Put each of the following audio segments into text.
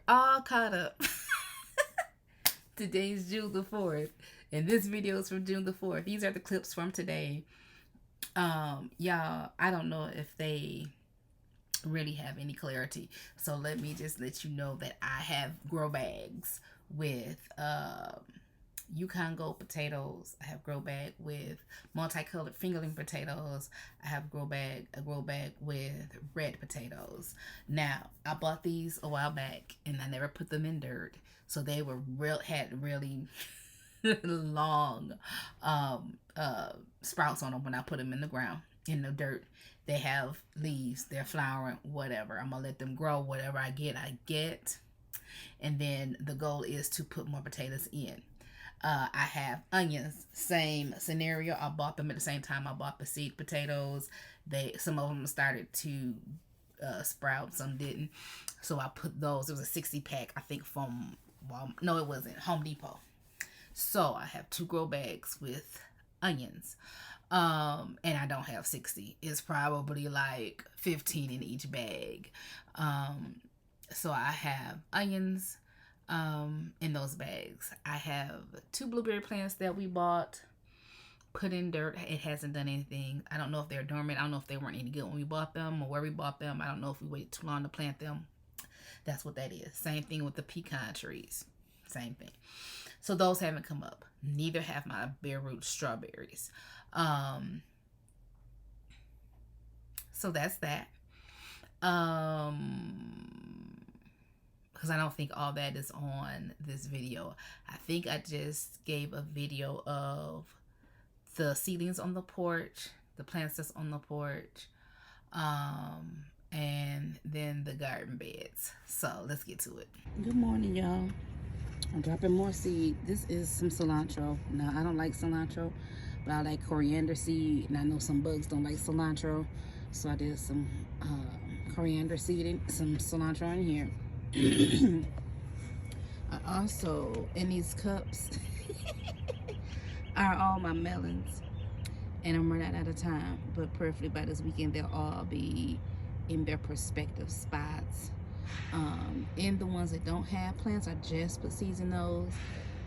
all caught up. Today's June the 4th, and this video is from June the 4th. These are the clips from today. Y'all, I don't know if they really have any clarity, so let me just let you know that I have grow bags with Yukon Gold potatoes. I have grow bag with multicolored fingerling potatoes. I have a grow bag with red potatoes. Now, I bought these a while back and I never put them in dirt. So they were had really long sprouts on them when I put them in the ground, in the dirt. They have leaves, they're flowering, whatever. I'm gonna let them grow. Whatever I get. And then the goal is to put more potatoes in. I have onions, same scenario. I bought them at the same time I bought the seed potatoes. Some of them started to sprout, some didn't. So I put those. It was a 60 pack, I think, from no, it wasn't, Home Depot. So I have 2 grow bags with onions. And I don't have 60. It's probably like 15 in each bag. So I have onions in those bags. I have 2 blueberry plants that we bought, put in dirt. It hasn't done anything. I don't know if they're dormant. I don't know if they weren't any good when we bought them or where we bought them. I don't know if we waited too long to plant them. That's what that is. Same thing with the pecan trees. Same thing. So those haven't come up. Neither have my bare root strawberries. So that's that. Because I don't think all that is on this video. I think I just gave a video of the seedlings on the porch, the plants that's on the porch, and then the garden beds. So let's get to it. Good morning, y'all. I'm dropping more seed. This is some cilantro. Now, I don't like cilantro, but I like coriander seed, and I know some bugs don't like cilantro, so I did some coriander seed and some cilantro in here. I also, in these cups, are all my melons, and I'm running out of time, but perfectly by this weekend they'll all be in their prospective spots. And the ones that don't have plants, I just put seeds in those.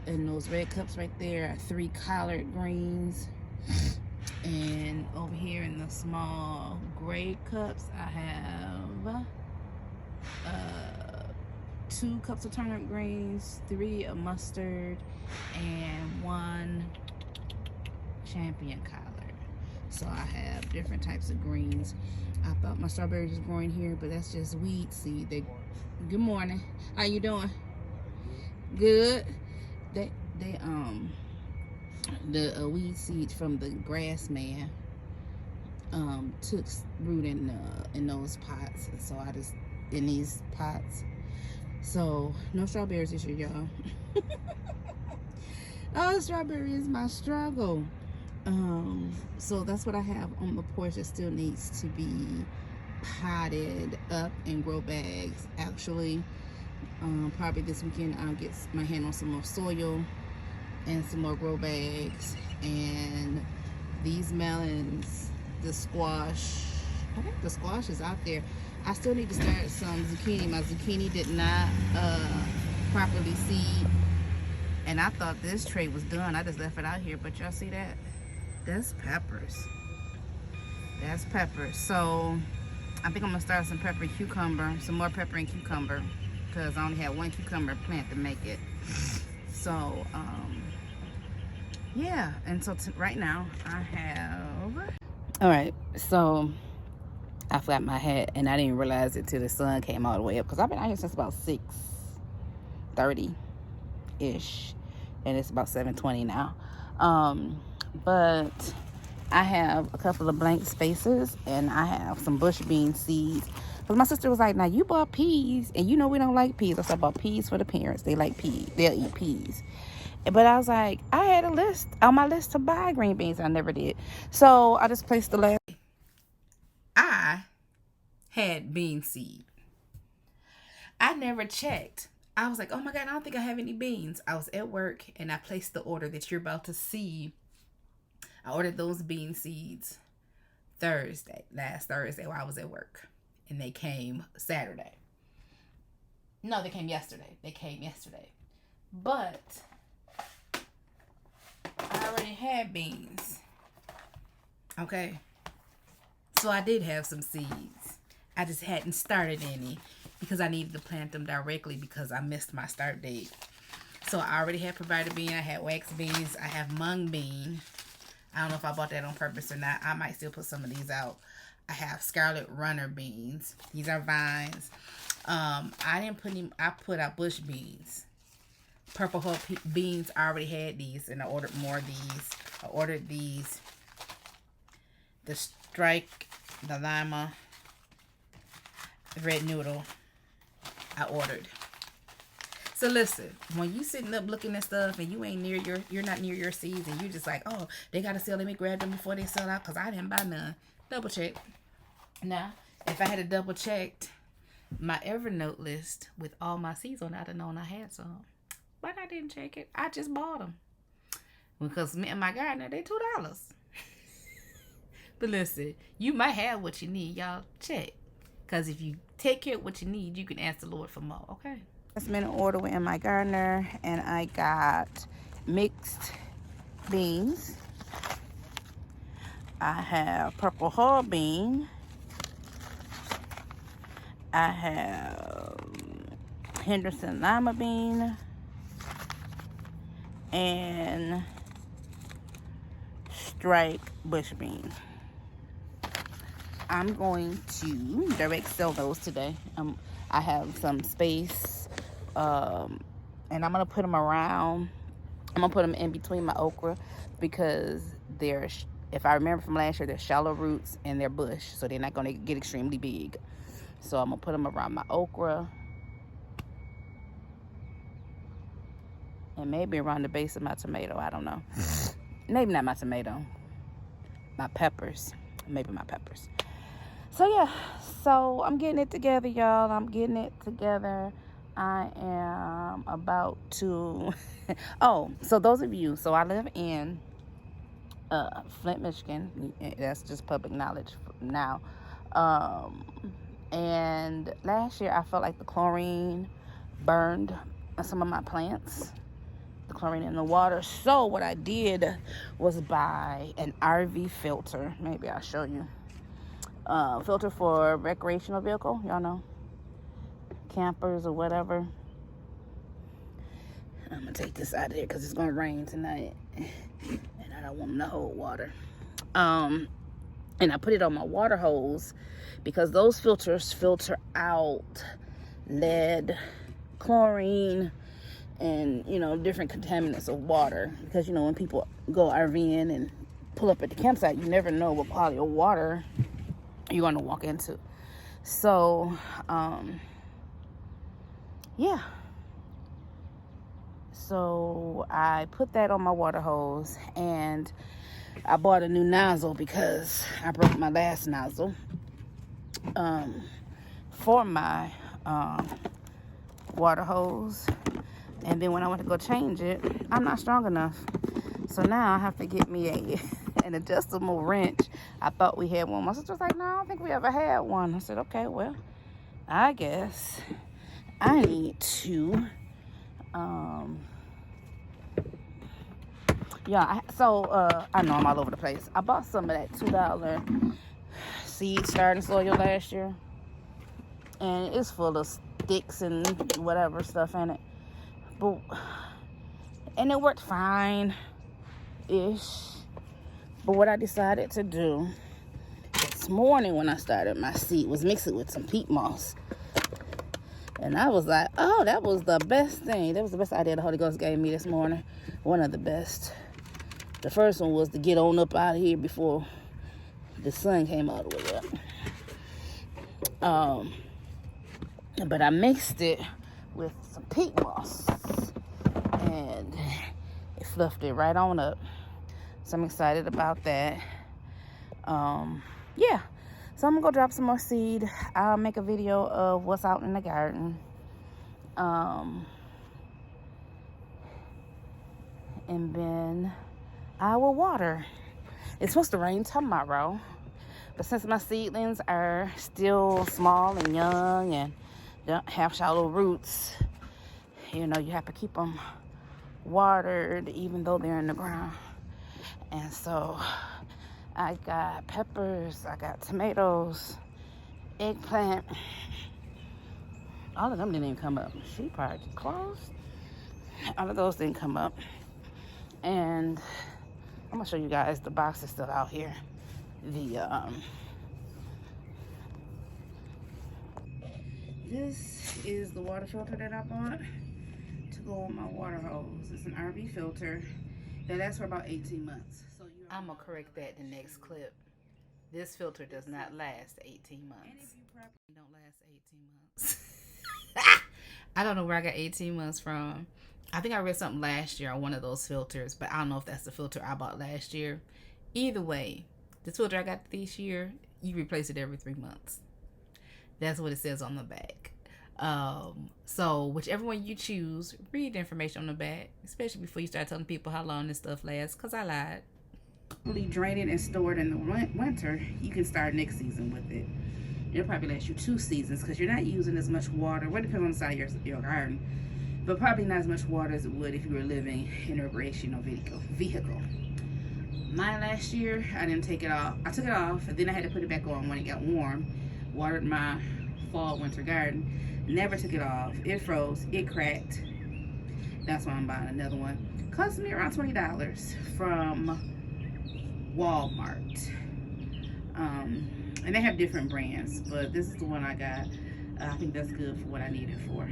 And those red cups right there are 3 collard greens. And over here in the small gray cups, I have 2 cups of turnip greens, 3 of mustard, and 1 champion collard. So I have different types of greens. I thought my strawberries was growing here, but that's just weed seed. Good morning. How you doing? Good. The weed seeds from the grass man took root in those pots. So I just in these pots. So no strawberries this year, y'all. Oh, strawberry is my struggle. So that's what I have on the porch that still needs to be potted up in grow bags. Actually, probably this weekend I'll get my hand on some more soil and some more grow bags. And these melons, the squash, I think the squash is out there. I still need to start some zucchini. My zucchini did not properly seed, and I thought this tray was done. I just left it out here, but y'all see that? That's peppers. That's peppers. So I think I'm gonna start some pepper and cucumber, some more pepper and cucumber, because I only had 1 cucumber plant to make it. So yeah, and so right now I have. All right, so I forgot my hat, and I didn't realize it till the sun came all the way up, because I've been out here since about 6:30 ish, and it's about 7:20 now. But I have a couple of blank spaces, and I have some bush bean seeds. Because my sister was like, now you bought peas, and you know we don't like peas. So I bought peas for the parents. They like peas. They'll eat peas. But I was like, I had a list on my list to buy green beans. I never did. So I just placed the last. I had bean seed. I never checked. I was like, oh my God, I don't think I have any beans. I was at work, and I placed the order that you're about to see. I ordered those bean seeds last Thursday while I was at work, and they came Saturday. No, they came yesterday. But I already had beans. Okay. So I did have some seeds. I just hadn't started any because I needed to plant them directly because I missed my start date. So I already had provided bean. I had wax beans. I have mung bean. I don't know if I bought that on purpose or not. I might still put some of these out. I have scarlet runner beans. These are vines. I didn't put any. I put out bush beans. Purple Heart beans. I already had these, and I ordered more of these. I ordered these. The Strike, the Lima, the red noodle. I ordered. So listen, when you sitting up looking at stuff and you ain't near you're not near your seeds and you just like, oh, they gotta sell, let me grab them before they sell out because I didn't buy none. Double check. Now, if I had a double checked my Evernote list with all my seeds on it, I'd have known I had some. But I didn't check it. I just bought them. Because me and my gardener, they $2. But listen, you might have what you need, y'all. Check. Because if you take care of what you need, you can ask the Lord for more, okay? Last minute order with my gardener, and I got mixed beans. I have Purple Heart bean. I have Henderson Lima bean and Strike bush bean. I'm going to direct sell those today. I have some space, and I'm gonna put them around. I'm gonna put them in between my okra because they're, if I remember from last year, they're shallow roots and they're bush, so they're not gonna get extremely big. So I'm gonna put them around my okra and maybe around the base of my tomato. I don't know. Maybe not my tomato. My peppers. Maybe my peppers. So yeah, so I'm getting it together, y'all. I'm getting it together. I am about to oh, so those of you, so I live in Flint, Michigan. That's just public knowledge now. And last year I felt like the chlorine burned some of my plants, the chlorine in the water. So what I did was buy an RV filter. Maybe I'll show you. Filter for recreational vehicle, y'all know, campers or whatever. I'm gonna take this out of here because it's gonna rain tonight and I don't want them to hold water. And I put it on my water hose because those filters filter out lead, chlorine, and, you know, different contaminants of water. Because, you know, when people go RVing and pull up at the campsite, you never know what quality of water you're going to walk into. So, yeah. So I put that on my water hose, and I bought a new nozzle because I broke my last nozzle for my water hose. And then when I went to go change it, I'm not strong enough. So now I have to get me an adjustable wrench. I thought we had one. My sister was like, no, I don't think we ever had one. I said, okay, well, I guess I need to, yeah, I know I'm all over the place. I bought some of that $2 seed starting soil last year. And it's full of sticks and whatever stuff in it. And it worked fine-ish. But what I decided to do this morning when I started my seed was mix it with some peat moss. And I was like, oh, that was the best thing. That was the best idea the Holy Ghost gave me this morning. One of the best. The first one was to get on up out of here before the sun came all the way up. But I mixed it with some peat moss. And it fluffed it right on up. So I'm excited about that. Yeah. So I'm going to go drop some more seed. I'll make a video of what's out in the garden. And then I will water. It's supposed to rain tomorrow. But since my seedlings are still small and young and don't have shallow roots. You know, you have to keep them watered even though they're in the ground. And so I got peppers, I got tomatoes, eggplant. All of them didn't even come up. She probably closed. All of those didn't come up. And I'm gonna show you guys, the box is still out here. This is the water filter that I bought to go on my water hose. It's an RV filter that lasts for about 18 months. So I'm gonna correct that in the next clip. This filter does not last 18 months. It don't last 18 months. I don't know where I got 18 months from. I think I read something last year on one of those filters, but I don't know if that's the filter I bought last year. Either way, this filter I got this year, you replace it every 3 months. That's what it says on the back. So whichever one you choose, read the information on the back, especially before you start telling people how long this stuff lasts, because I lied. Drain it and store it in the winter. You can start next season with it. It'll probably last you 2 seasons because you're not using as much water. Well, it depends on the side of your garden, but probably not as much water as it would if you were living in a recreational vehicle. Mine last year, I didn't take it off. I took it off, and then I had to put it back on when it got warm. Watered my fall winter garden. Never took it off. It froze. It cracked. That's why I'm buying another one. Cost me around $20 from Walmart. And they have different brands, but this is the one I got. I think that's good for what I need it for.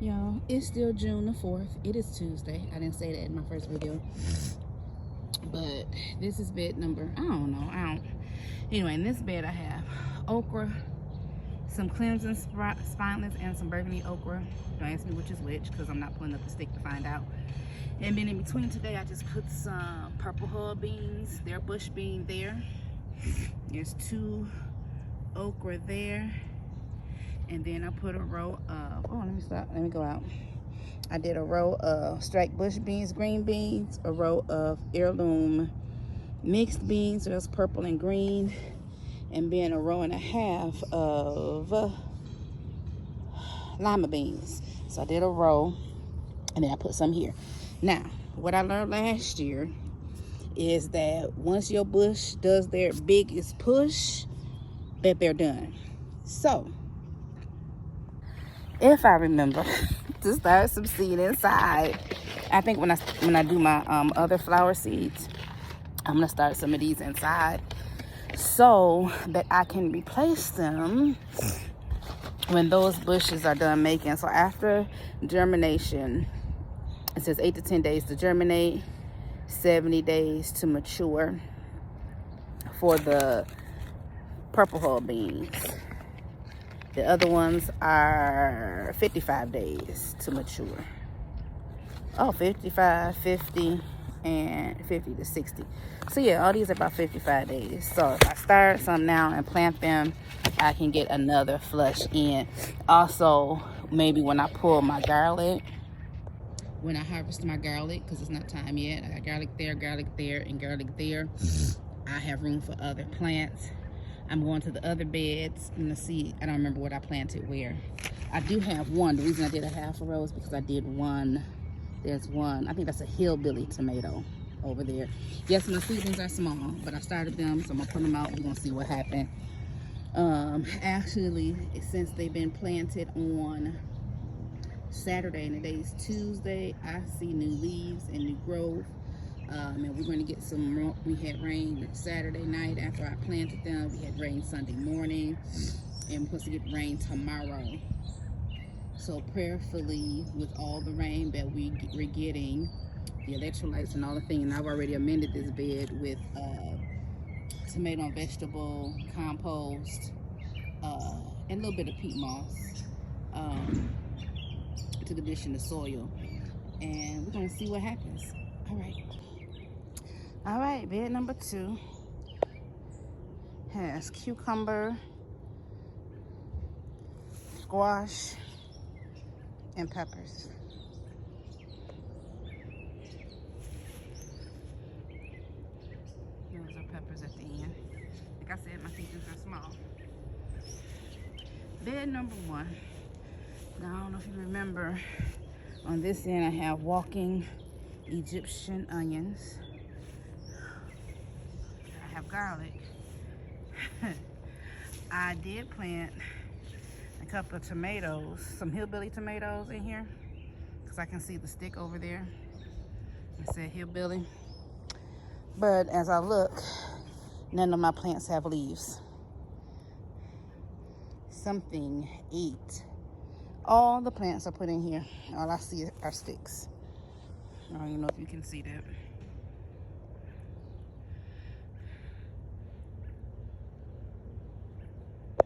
Y'all, it's still June the 4th. It is Tuesday. I didn't say that in my first video. But this is bed number, I don't know. Anyway, in this bed I have okra, some cleansing spineless, and some burgundy okra. Don't ask me which is which because I'm not pulling up the stick to find out. And then in between today, I just put some purple hull beans. They're bush bean there. There's 2 okra there. And then I put a row of, oh, let me stop. Let me go out. I did a row of striped bush beans, green beans, a row of heirloom mixed beans, so that's purple and green, and then a row and a half of lima beans. So I did a row, and then I put some here. Now, what I learned last year is that once your bush does their biggest push, that they're done. So, if I remember to start some seed inside, I think when I do my other flower seeds, I'm gonna start some of these inside so that I can replace them when those bushes are done making. So after germination, it says 8 to 10 days to germinate, 70 days to mature for the purple hull beans. The other ones are 55 days to mature. Oh, 55, 50, and 50 to 60. So yeah, all these are about 55 days. So if I start some now and plant them, I can get another flush in. Also, maybe when I pull my garlic, when I harvest my garlic, because it's not time yet, I got garlic there, and garlic there. I have room for other plants. I'm going to the other beds and see. I don't remember what I planted where. I do have one. The reason I did a half a row is because I did one. There's one. I think that's a hillbilly tomato over there. Yes, my seedlings are small, but I started them, so I'm gonna put them out. We're gonna see what happened. Actually, since they've been planted on Saturday and today's Tuesday, I see new leaves and new growth. And we're going to get some. We had rain Saturday night after I planted them. We had rain Sunday morning, and we're supposed to get rain tomorrow. So prayerfully, with all the rain that we're getting, the electrolytes and all the things, and I've already amended this bed with tomato and vegetable compost and a little bit of peat moss to condition the soil, and we're going to see what happens. All right, bed number 2 has cucumber, squash, and peppers. Those are peppers at the end. Like I said, my seedlings are small. bed number 1. Now, I don't know if you remember, on this end I have walking Egyptian onions. I have garlic. I did plant a couple of tomatoes, some hillbilly tomatoes in here, because I can see the stick over there. It said hillbilly. But as I look, none of my plants have leaves. Something ate all the plants I put in here. All I see are sticks. I don't even know if you can see that.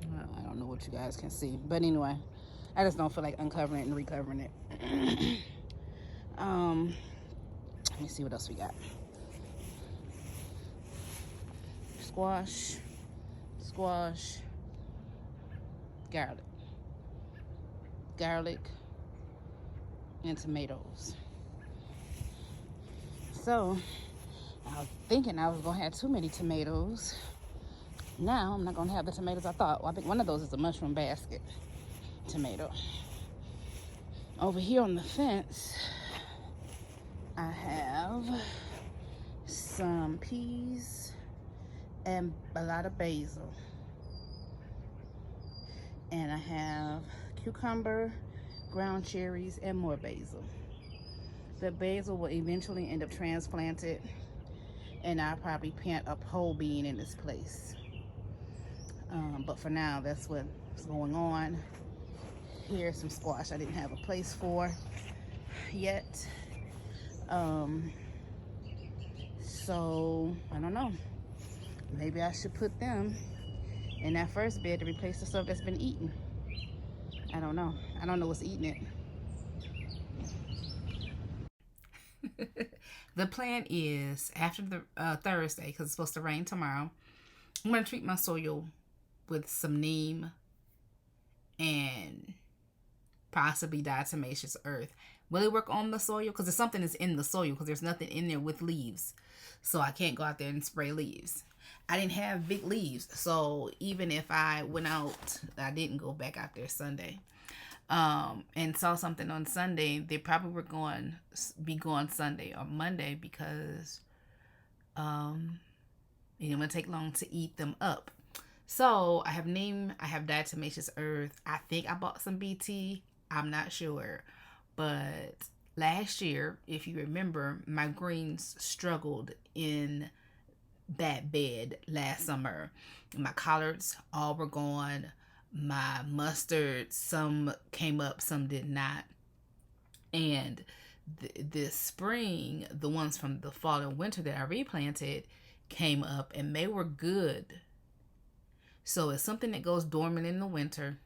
Well, I don't know what you guys can see, but anyway, I just don't feel like uncovering it and recovering it. Let me see what else we got. Squash, garlic, and tomatoes. So I was thinking I was gonna have too many tomatoes. Now I'm not gonna have the tomatoes I thought. Well, I think one of those is a mushroom basket tomato. Over here on the fence, I have some peas and a lot of basil. And I have cucumber, ground cherries, and more basil. The basil will eventually end up transplanted, and I'll probably plant a pole bean in this place. But for now, that's what's going on. Here's some squash I didn't have a place for yet. So I don't know. Maybe I should put them in that first bed to replace the stuff that's been eaten. I don't know. I don't know what's eating it. The plan is after the Thursday, because it's supposed to rain tomorrow, I'm going to treat my soil with some neem and possibly diatomaceous earth. Will it work on the soil? Because there's something that's in the soil, because there's nothing in there with leaves. So I can't go out there and spray leaves. I didn't have big leaves. So even if I went out, I didn't go back out there Sunday. And saw something on Sunday, they probably were be going Sunday or Monday, because it didn't take long to eat them up. So I have neem, I have diatomaceous earth. I think I bought some BT. I'm not sure. But last year, if you remember, my greens struggled in that bed last summer. My collards all were gone. My mustard, some came up, some did not. And this spring, the ones from the fall and winter that I replanted came up, and they were good. So it's something that goes dormant in the winter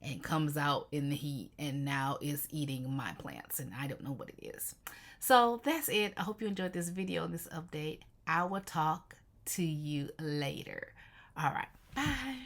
and comes out in the heat, and now is eating my plants, and I don't know what it is. So that's it. I hope you enjoyed this video, this update. I will talk to you later. All right, bye.